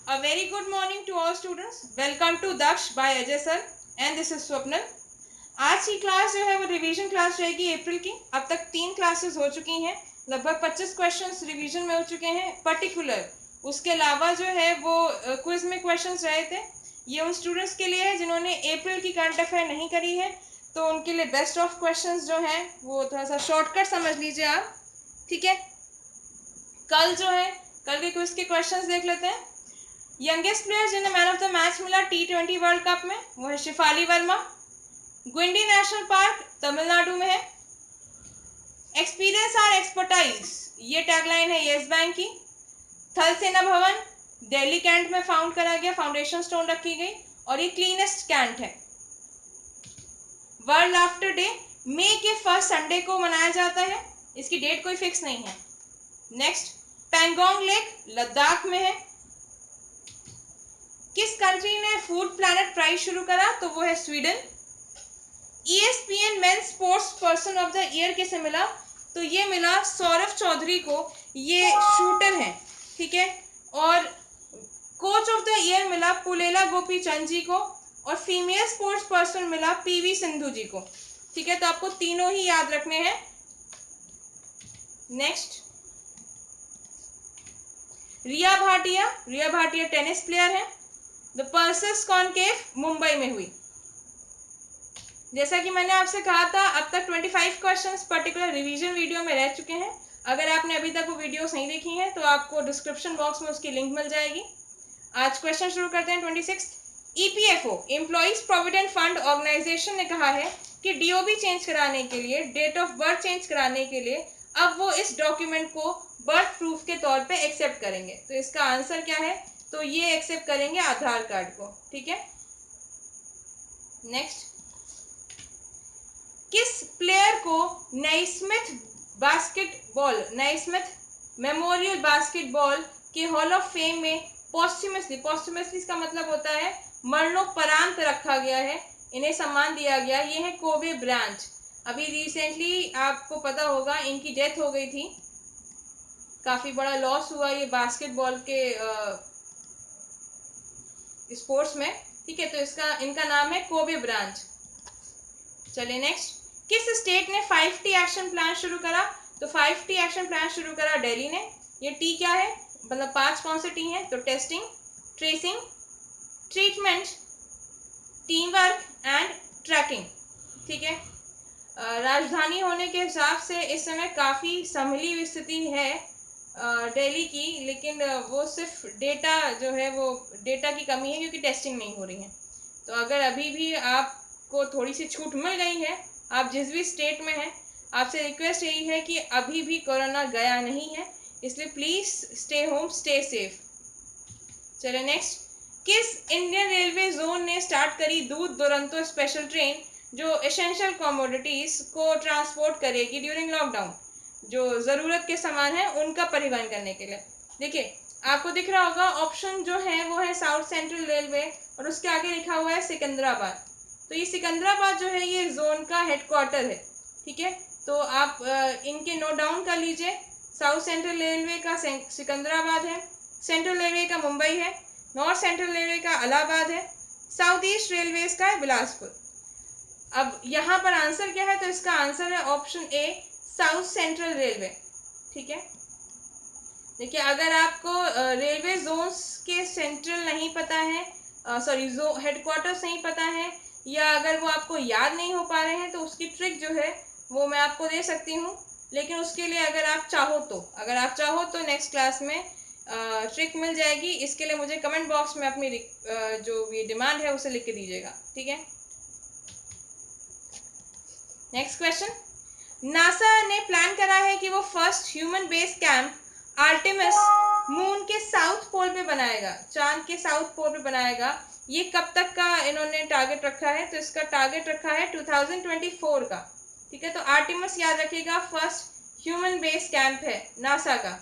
A very good morning to all students. Welcome to Daksh by Ajay sir and this is Swapnil. आज की class जो है वो revision class रहेगी अप्रैल की. अब तक 3 क्लासेस हो चुकी हैं. लगभग 25 क्वेश्चंस रिवीजन में हो चुके हैं. पर्टिकुलर उसके अलावा जो है वो क्विज में क्वेश्चंस रहे थे. ये उन स्टूडेंट्स के लिए है जिन्होंने अप्रैल की करंट अफेयर नहीं करी है, तो उनके लिए बेस्ट ऑफ क्वेश्चंस जो हैं वो थोड़ा सा शॉर्टकट समझ लीजिए आप. ठीक है, कल जो है कल के क्विज के क्वेश्चंस देख लेते हैं. यंगेस्ट प्लेयर जिन्हें मैन ऑफ द मैच मिला T20 वर्ल्ड कप में वो है शिफाली वर्मा. गुंडी नेशनल पार्क तमिलनाडु में है. एक्सपीरियंस आर एक्सपर्टाइज, ये टैगलाइन है यस बैंक की. थल सेना भवन दिल्ली कैंट में फाउंड करा गया, फाउंडेशन स्टोन रखी गई और ये क्लीनेस्ट कैंट है. वर्ल्ड लाफ्टर डे मई के फर्स्ट संडे को मनाया जाता है. इसकी डेट कोई फिक्स नहीं है. नेक्स्ट, पैंगोंग लेक लद्दाख में है. किस कंट्री ने फूड प्लैनेट प्राइज शुरू करा, तो वो है Sweden. ESPN main sports person of the year किसे मिला, तो ये मिला सौरभ चौधरी को. ये शूटर हैं, ठीक है. और कोच ऑफ द ईयर मिला पुलेला गोपीचंद जी को और फीमेल स्पोर्ट्स पर्सन मिला PV सिंधु जी को. ठीक है, तो आपको तीनों ही याद रखने हैं. नेक्स्ट, रिया भाटिया टेनिस प्लेयर है. द पर्सिस कॉनकेव मुंबई में हुई. जैसा कि मैंने आपसे कहा था, अब तक 25 क्वेश्चंस पर्टिकुलर रिवीजन वीडियो में रह चुके हैं. अगर आपने अभी तक वो वीडियोस नहीं देखी हैं तो आपको डिस्क्रिप्शन बॉक्स में उसकी लिंक मिल जाएगी. आज क्वेश्चन शुरू करते हैं. 26 EPFO employees provident fund organisation ने कहा है कि DOB चेंज कराने के लिए, डेट ऑफ बर्थ चेंज कराने के लिए अब वो इस डॉक्यूमेंट को बर्थ प्रूफ के तौर पे एक्सेप्ट करेंगे. तो इसका आंसर क्या है, तो ये एक्सेप्ट करेंगे आधार कार्ड को. ठीक है. नेक्स्ट, किस प्लेयर को नैस्मिथ मेमोरियल बास्केटबॉल के हॉल ऑफ फेम में पॉस्टुमसली का मतलब होता है मरणोपरांत रखा गया है, इन्हें सम्मान दिया गया. ये है कोबे ब्रायंट. अभी रिसेंटली आपको पता होगा इनकी डेथ हो गई थी. काफी बड़ा लॉस हुआ ये बास्केटबॉल के स्पोर्ट्स में. ठीक है, तो इनका नाम है कोबे ब्रायंट. चलिए नेक्स्ट, किस स्टेट ने 5T एक्शन प्लान शुरू करा, तो 5T एक्शन प्लान शुरू करा दिल्ली ने. ये टी क्या है, मतलब 5 कौन से टी हैं, तो testing, tracing, treatment, team work and tracking. ठीक है. राजधानी होने के हिसाब से इस समय काफ़ी संभली हुई स्थिति है दिल्ली की, लेकिन वो सिर्फ डेटा जो है वो डेटा की कमी है क्योंकि टेस्टिंग नहीं हो रही है. तो अगर अभी भी आपको थोड़ी सी छूट मिल गई है, आप जिस भी स्टेट में हैं, आपसे रिक्वेस्ट यही है कि अभी भी कोरोना गया नहीं है, इसलिए please stay home, stay safe. चलिए नेक्स्ट, किस इंडियन रेलवे जोन ने स्टार्ट करी दूध दुरंतो स्पेशल ट्रेन जो एसेंशियल कमोडिटीज़ को ट्रांसपोर्ट करेगी ड्यूरिंग लॉकडाउन, जो ज़रूरत के सामान है उनका परिवहन करने के लिए. देखिए, आपको दिख रहा होगा ऑप्शन जो है वो है साउथ सेंट्रल रेलवे और उसके आगे लिखा हुआ है सिकंदराबाद. तो ये सिकंदराबाद जो है ये जोन का हेडक्वार्टर है. ठीक है, तो आप इनके नोट डाउन कर लीजिए. साउथ सेंट्रल रेलवे का सिकंदराबाद है, सेंट्रल रेलवे का मुंबई है, नॉर्थ सेंट्रल रेलवे का इलाहाबाद है, साउथ ईस्ट रेलवेज का है बिलासपुर. अब यहाँ पर आंसर क्या है, तो इसका आंसर है ऑप्शन ए, साउथ सेंट्रल रेलवे. ठीक है. देखिए, अगर आपको रेलवे जोन्स के सेंट्रल नहीं पता है, हेडक्वार्टर्स नहीं पता है, या अगर वो आपको याद नहीं हो पा रहे हैं, तो उसकी ट्रिक जो है वो मैं आपको दे सकती हूँ. लेकिन उसके लिए अगर आप चाहो तो नेक्स्ट क्लास में ट्रिक मिल जाएगी. इसके लिए मुझे कमेंट बॉक्स में अपनी जो ये डिमांड है उसे लिख के दीजिएगा. ठीक है. नेक्स्ट क्वेश्चन, नासा ने प्लान करा है कि वो first human base camp Artemis moon के साउथ पोल पे बनाएगा, चांद के साउथ पोल पे बनाएगा. ये कब तक का इन्होंने टारगेट रखा है, तो इसका टारगेट रखा है 2024 का. ठीक है, तो आर्टेमिस याद रखिएगा, फर्स्ट ह्यूमन बेस कैंप है नासा का.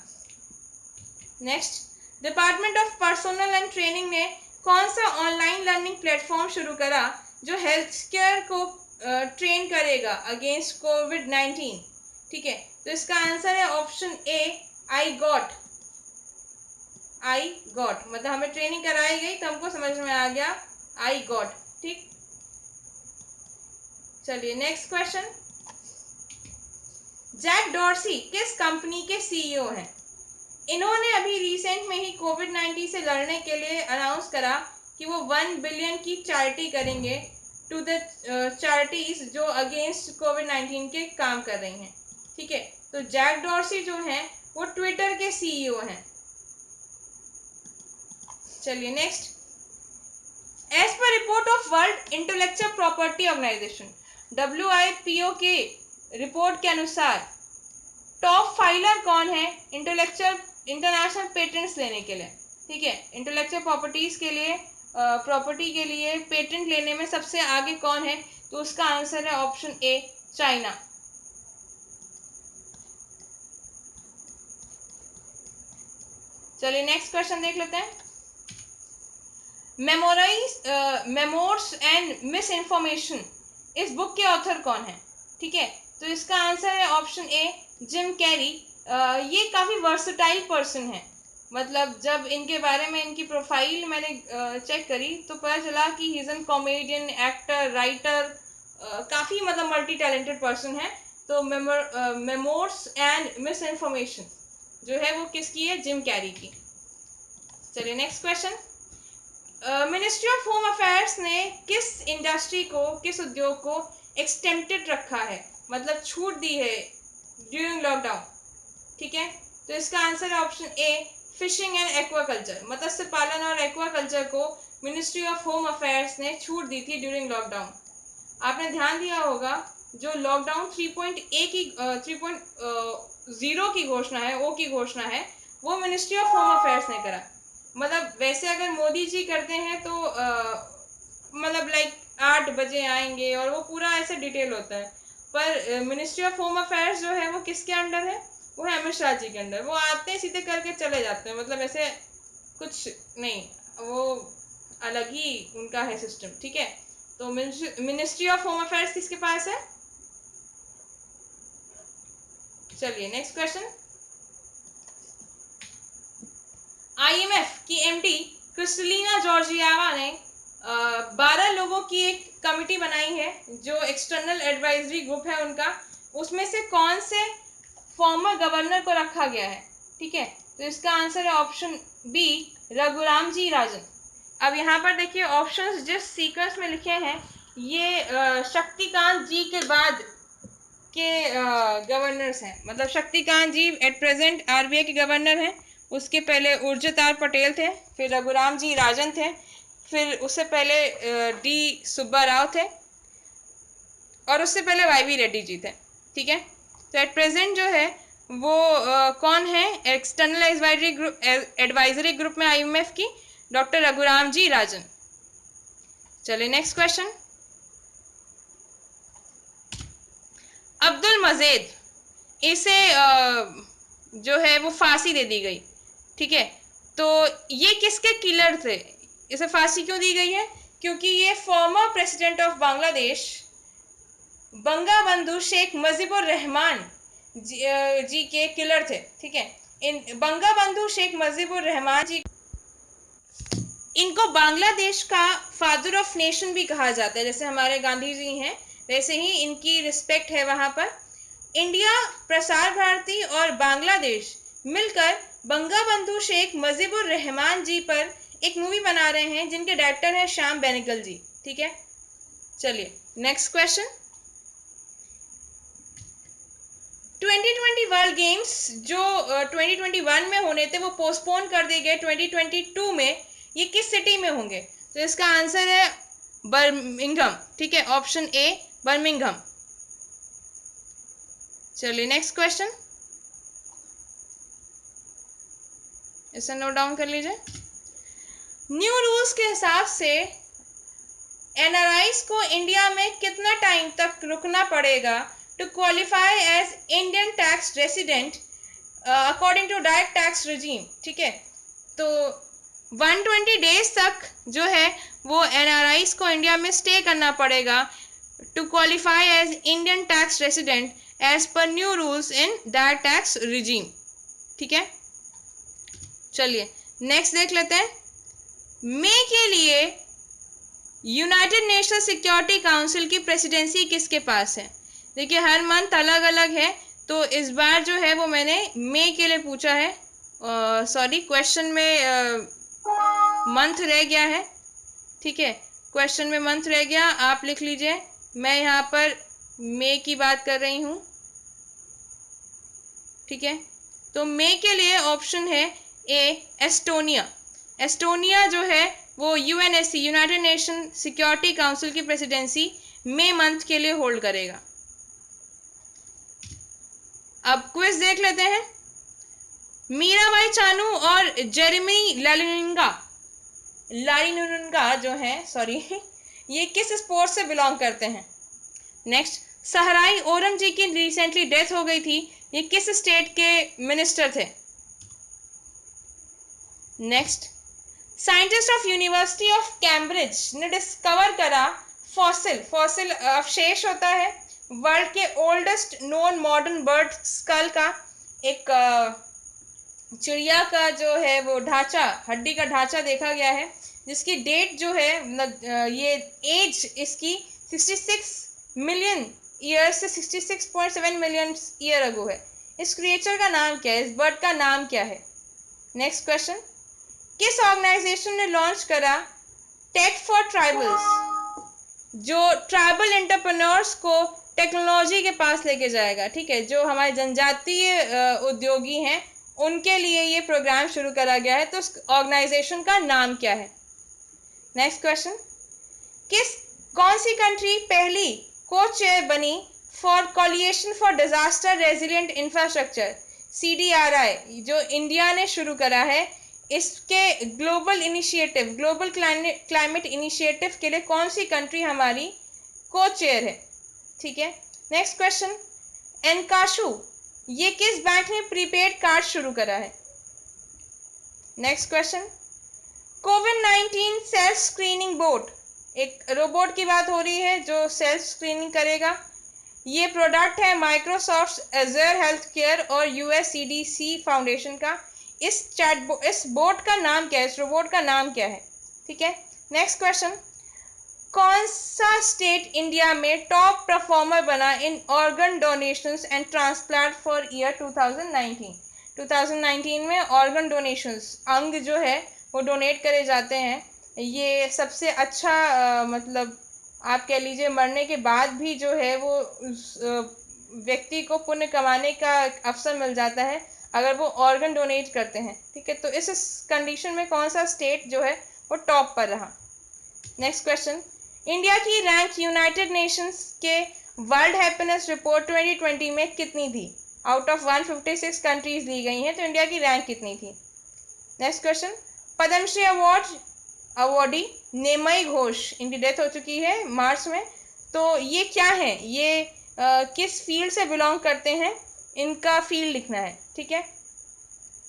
Next, department of personal and training ने कौन सा ऑनलाइन लर्निंग प्लेटफॉर्म शुरू करा जो हेल्थ केयर को ट्रेन करेगा अगेंस्ट COVID-19. ठीक है, तो इसका आंसर है option A, I got. I got, मतलब हमें ट्रेनिंग कराई गई तो हमको समझ में आ गया आई गॉट। ठीक, चलिए नेक्स्ट क्वेश्चन। जैक डॉर्सी किस कंपनी के सीईओ हैं? इन्होंने अभी रिसेंट में ही कोविड-19 से लड़ने के लिए अनाउंस करा कि वो 1 बिलियन की चैरिटी करेंगे टू द चैरिटीज जो अगेंस्ट कोविड-19 के काम कर रही हैं। ठीक है, तो जैक डॉर्सी जो हैं वो ट्विटर के सीईओ हैं। चलिए next. As per report of world intellectual property organisation WIPO के रिपोर्ट के अनुसार टॉप फाइलर कौन है इंटरनेशनल पेटेंट्स लेने के लिए? ठीक है, इंटेलेक्चुअल प्रॉपर्टीज के लिए प्रॉपर्टी के लिए पेटेंट लेने में सबसे आगे कौन है? तो उसका आंसर है ऑप्शन ए, चाइना। चलिए नेक्स्ट क्वेश्चन देख लेते हैं। मेमोर्स एंड मिस इन्फॉर्मेशन, इस बुक के ऑथर कौन है? ठीक है, तो इसका आंसर है ऑप्शन ए, जिम कैरी। ये काफ़ी वर्सटाइल पर्सन है, मतलब जब इनके बारे में इनकी प्रोफाइल मैंने चेक करी तो पता चला कि he is an comedian, actor, writer, काफ़ी मतलब मल्टी टैलेंटेड पर्सन है। तो मेमोर्स एंड मिस इन्फॉर्मेशन जो है वो किसकी है? जिम कैरी की। चलिए next question. Ministry of home affairs ने किस इंडस्ट्री को, किस उद्योग को एक्सटेम्प्टेड रखा है, मतलब छूट दी है ड्यूरिंग लॉकडाउन? ठीक है, तो इसका आंसर है option A, fishing and aquaculture. मत्स्य पालन और एक्वाकल्चर को मिनिस्ट्री ऑफ होम अफेयर्स ने छूट दी थी ड्यूरिंग लॉकडाउन। आपने ध्यान दिया होगा जो लॉकडाउन 3.0 की घोषणा है, ओ की घोषणा है, वो मिनिस्ट्री ऑफ होम अफेयर्स ने करा। मतलब वैसे अगर मोदी जी करते हैं तो मतलब लाइक 8 बजे आएंगे और वो पूरा ऐसे डिटेल होता है, पर मिनिस्ट्री ऑफ होम अफेयर्स जो है वो किसके अंडर है? वो है अमित शाह जी के अंडर। वो आते हैं सीधे करके चले जाते हैं, मतलब ऐसे कुछ नहीं, वो अलग ही उनका है सिस्टम। ठीक है, तो मिनिस्ट्री ऑफ होम अफेयर्स किसके पास है? चलिए नेक्स्ट क्वेश्चन। IMF की MD क्रिस्टलिना जॉर्जियावा ने 12 लोगों की एक कमिटी बनाई है जो एक्सटर्नल एडवाइजरी ग्रुप है उनका। उसमें से कौन से फॉर्मर गवर्नर को रखा गया है? ठीक है, तो इसका आंसर है ऑप्शन बी, रघुराम जी राजन। अब यहाँ पर देखिए ऑप्शंस जिस सीक्वेंस में लिखे हैं ये शक्तिकांत जी के बाद के गवर्नर्स हैं। मतलब शक्तिकांत जी एट प्रेजेंट RBI के गवर्नर हैं, उसके पहले उर्जित पटेल थे, फिर रघुराम जी राजन थे, फिर उससे पहले D सुब्बा राव थे, और उससे पहले YV रेड्डी जी थे। ठीक है, तो एट प्रेजेंट जो है वो कौन है एक्सटर्नल एडवाइजरी ग्रुप में IMF की? डॉक्टर रघुराम जी राजन। चलिए नेक्स्ट क्वेश्चन। अब्दुल मजीद, इसे जो है वो फांसी दे दी गई। ठीक है, तो ये किसके किलर थे? इसे फांसी क्यों दी गई है? क्योंकि ये फॉर्मर प्रेसिडेंट ऑफ बांग्लादेश बंगा बंधु शेख मुजीबुर रहमान जी के किलर थे। ठीक है, इन बंगा बंधु शेख मुजीबुर रहमान जी, इनको बांग्लादेश का फादर ऑफ नेशन भी कहा जाता है। जैसे हमारे गांधी जी हैं वैसे ही इनकी रिस्पेक्ट है वहाँ पर। इंडिया, प्रसार भारती और बांग्लादेश मिलकर बंगा बंधु शेख मुजीबुर रहमान जी पर एक मूवी बना रहे हैं जिनके डायरेक्टर हैं श्याम बेनेगल जी। ठीक है, चलिए नेक्स्ट क्वेश्चन। 2020 वर्ल्ड गेम्स जो 2021 में होने थे वो पोस्टपोन कर दिए गए 2022 में। ये किस सिटी में होंगे? तो इसका आंसर है बर्मिंघम। ठीक है, ऑप्शन ए, बर्मिंघम। चलिए नेक्स्ट क्वेश्चन, इसे नोट डाउन कर लीजिए। न्यू रूल्स के हिसाब से NRIs को इंडिया में कितना टाइम तक रुकना पड़ेगा to qualify as Indian tax resident according to direct tax regime? ठीक है, तो 120 डेज तक जो है वो NRIs को इंडिया में स्टे करना पड़ेगा to qualify as Indian tax resident as per new rules in direct tax regime. ठीक है, चलिए नेक्स्ट देख लेते हैं, मई के लिए यूनाइटेड नेशनल सिक्योरिटी काउंसिल की प्रेसिडेंसी किसके पास है? देखिए हर मंथ अलग अलग है, तो इस बार जो है वो मैंने मई के लिए पूछा है। सॉरी, क्वेश्चन में मंथ रह गया है, ठीक है, क्वेश्चन में मंथ रह गया, आप लिख लीजिए। मैं यहाँ पर मई की बात कर रही हूँ, ठीक है। तो मई के लिए ऑप्शन है ए, एस्टोनिया। एस्टोनिया जो है वो UNSC, United nation security council की प्रेसिडेंसी मई मंथ के लिए होल्ड करेगा। अब क्विज देख लेते हैं, मीराबाई चानू और जेरेमी लारिनुंगा जो है, सॉरी, ये किस स्पोर्ट से बिलोंग करते हैं? नेक्स्ट, सहराई ओरम जी की रिसेंटली डेथ हो गई थी, ये किस स्टेट के मिनिस्टर थे? Next, scientist of University of Cambridge ने डिस्कवर करा फॉसिल अवशेष होता है वर्ल्ड के oldest known modern bird skull का, एक चिड़िया का जो है वो ढांचा, हड्डी का ढांचा देखा गया है, जिसकी डेट जो है ये एज इसकी 66 मिलियन ईयर से 66.7 मिलियन ईयर अगो है। इस क्रिएचर का नाम क्या है, इस बर्ड का नाम क्या है? नेक्स्ट क्वेश्चन, किस ऑर्गेनाइजेशन ने लॉन्च करा टेक फॉर ट्राइबल्स, जो ट्राइबल एंटरप्रेन्योर्स को टेक्नोलॉजी के पास लेके जाएगा, ठीक है, जो हमारे जनजातीय उद्योगी हैं उनके लिए ये प्रोग्राम शुरू करा गया है, तो उस ऑर्गेनाइजेशन का नाम क्या है? नेक्स्ट क्वेश्चन, कौन सी कंट्री पहली को चेयर बनी for coalition for disaster resilient infrastructure, CDRI, जो इंडिया ने शुरू करा है, इसके ग्लोबल क्लाइमेट इनिशिएटिव के लिए कौन सी कंट्री हमारी को चेयर है? ठीक है। नेक्स्ट क्वेश्चन, एनकाशु, ये किस बैंक ने प्रीपेड कार्ड शुरू करा है? नेक्स्ट क्वेश्चन, कोविड-19 सेल्फ स्क्रीनिंग बोट, एक रोबोट की बात हो रही है जो सेल्फ स्क्रीनिंग करेगा, ये प्रोडक्ट है माइक्रोसॉफ्ट एजर हेल्थ केयर और US CDC फाउंडेशन का। इस बोट का नाम क्या है, इस रोबोट का नाम क्या है? ठीक है। नेक्स्ट क्वेश्चन, कौन सा स्टेट इंडिया में टॉप परफॉर्मर बना in organ donations and transplant for year 2019? 2019 में ऑर्गन डोनेशंस, अंग जो है वो डोनेट करे जाते हैं, ये सबसे अच्छा मतलब आप कह लीजिए मरने के बाद भी जो है वो उस व्यक्ति को पुण्य कमाने का अवसर मिल जाता है अगर वो ऑर्गन डोनेट करते हैं। ठीक है, तो इस कंडीशन में कौन सा स्टेट जो है वो टॉप पर रहा? नेक्स्ट क्वेश्चन, इंडिया की रैंक यूनाइटेड नेशंस के वर्ल्ड हैप्पीनेस रिपोर्ट 2020 में कितनी थी? आउट ऑफ 156 कंट्रीज ली गई हैं, तो इंडिया की रैंक कितनी थी? Next question, Padmashri awardee Nemai Ghosh, इनकी डेथ हो चुकी है मार्च में, तो ये क्या है, ये किस फील्ड से बिलोंग करते हैं, इनका फील्ड लिखना है। ठीक है,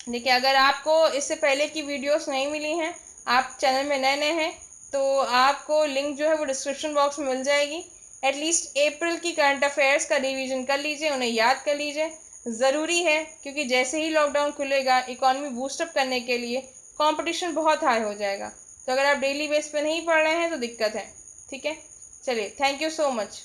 देखिए अगर आपको इससे पहले की वीडियोस नहीं मिली हैं, आप चैनल में नए हैं, तो आपको लिंक जो है वो डिस्क्रिप्शन बॉक्स में मिल जाएगी। एटलीस्ट अप्रैल की करंट अफेयर्स का रिवीजन कर लीजिए, उन्हें याद कर लीजिए, ज़रूरी है, क्योंकि जैसे ही लॉकडाउन खुलेगा इकॉनमी बूस्टअप करने के लिए कंपटीशन बहुत हाई हो जाएगा, तो अगर आप डेली बेस पे नहीं पढ़ रहे हैं तो दिक्कत है। ठीक है, चलिए, थैंक यू सो मच।